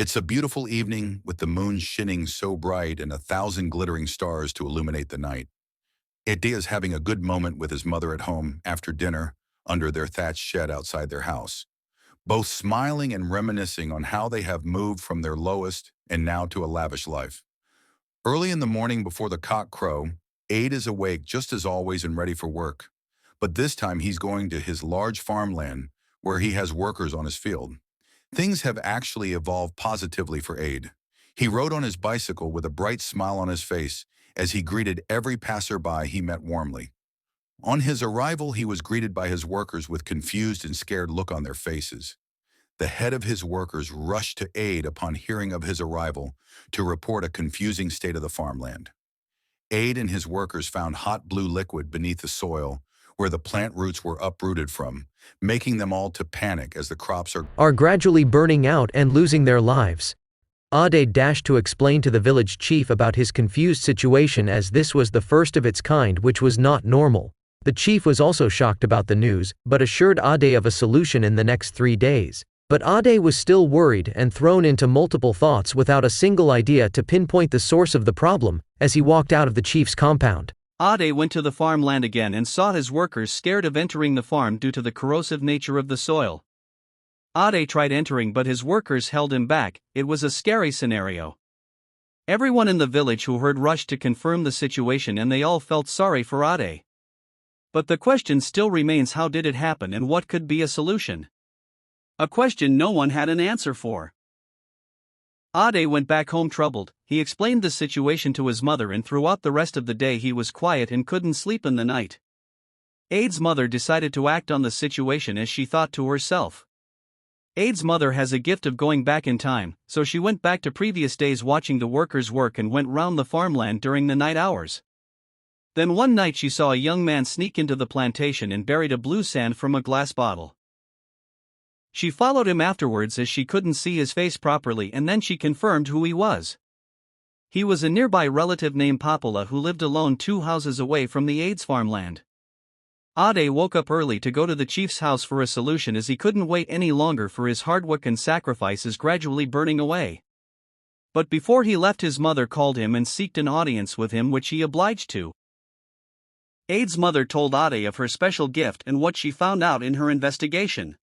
It's a beautiful evening with the moon shining so bright and 1,000 glittering stars to illuminate the night. Ade is having a good moment with his mother at home after dinner under their thatched shed outside their house, both smiling and reminiscing on how they have moved from their lowest and now to a lavish life. Early in the morning before the cock crow, Ade is awake just as always and ready for work. But this time he's going to his large farmland where he has workers on his field. Things have actually evolved positively for Ade. He rode on his bicycle with a bright smile on his face as he greeted every passerby he met warmly. On his arrival, he was greeted by his workers with confused and scared look on their faces. The head of his workers rushed to Ade upon hearing of his arrival to report a confusing state of the farmland. Ade and his workers found hot blue liquid beneath the soil where the plant roots were uprooted from, making them all to panic as the crops are gradually burning out and losing their lives. Ade dashed to explain to the village chief about his confused situation as this was the first of its kind, which was not normal. The chief was also shocked about the news, but assured Ade of a solution in the next 3 days. But Ade was still worried and thrown into multiple thoughts without a single idea to pinpoint the source of the problem as he walked out of the chief's compound. Ade went to the farmland again and saw his workers scared of entering the farm due to the corrosive nature of the soil. Ade tried entering, but his workers held him back. It was a scary scenario. Everyone in the village who heard rushed to confirm the situation, and they all felt sorry for Ade. But the question still remains: how did it happen and what could be a solution? A question no one had an answer for. Ade went back home troubled. He explained the situation to his mother, and throughout the rest of the day he was quiet and couldn't sleep in the night. Ade's mother decided to act on the situation as she thought to herself. Ade's mother has a gift of going back in time, so she went back to previous days watching the workers work and went round the farmland during the night hours. Then one night she saw a young man sneak into the plantation and buried a blue sand from a glass bottle. She followed him afterwards as she couldn't see his face properly, and then she confirmed who he was. He was a nearby relative named Popola who lived alone 2 houses away from the Ade's farmland. Ade woke up early to go to the chief's house for a solution as he couldn't wait any longer for his hard work and sacrifices gradually burning away. But before he left, his mother called him and sought an audience with him, which he obliged to. Ade's mother told Ade of her special gift and what she found out in her investigation.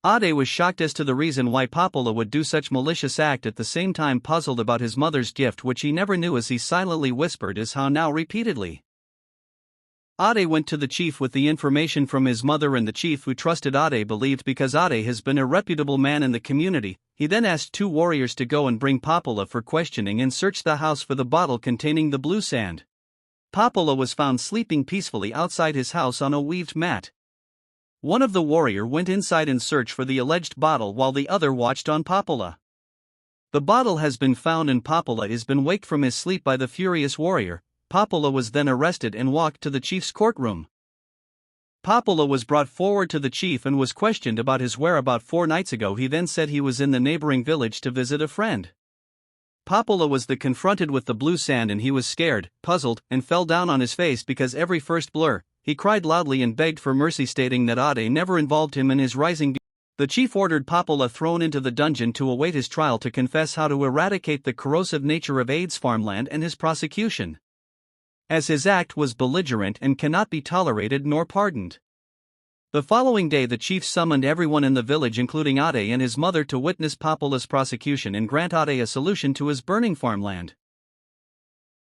Ade was shocked as to the reason why Popola would do such malicious act, at the same time puzzled about his mother's gift, which he never knew, as he silently whispered as how now repeatedly. Ade went to the chief with the information from his mother, and the chief, who trusted Ade, believed because Ade has been a reputable man in the community. He then asked 2 warriors to go and bring Popola for questioning and search the house for the bottle containing the blue sand. Popola was found sleeping peacefully outside his house on a weaved mat. One of the warrior went inside in search for the alleged bottle while the other watched on Popola. The bottle has been found and Popola has been waked from his sleep by the furious warrior. Popola was then arrested and walked to the chief's courtroom. Popola was brought forward to the chief and was questioned about his whereabouts 4 nights ago. He then said he was in the neighboring village to visit a friend. Popola was then confronted with the blue sand, and he was scared, puzzled, and fell down on his face because every first blur. He cried loudly and begged for mercy, stating that Ade never involved him in his rising. The chief ordered Popola thrown into the dungeon to await his trial to confess how to eradicate the corrosive nature of Ade's farmland and his prosecution, as his act was belligerent and cannot be tolerated nor pardoned. The following day the chief summoned everyone in the village, including Ade and his mother, to witness Popola's prosecution and grant Ade a solution to his burning farmland.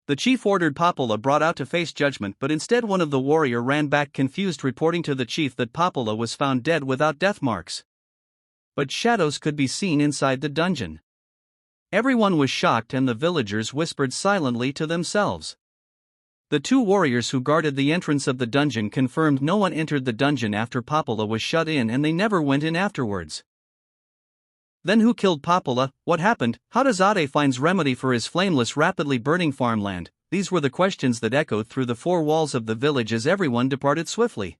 The chief ordered Popola brought out to face judgment, but instead one of the warrior ran back confused, reporting to the chief that Popola was found dead without death marks, but shadows could be seen inside the dungeon. Everyone was shocked and the villagers whispered silently to themselves. The 2 warriors who guarded the entrance of the dungeon confirmed no one entered the dungeon after Popola was shut in, and they never went in afterwards. Then who killed Popola? What happened? How does Ade finds remedy for his flameless, rapidly burning farmland? These were the questions that echoed through the 4 walls of the village as everyone departed swiftly.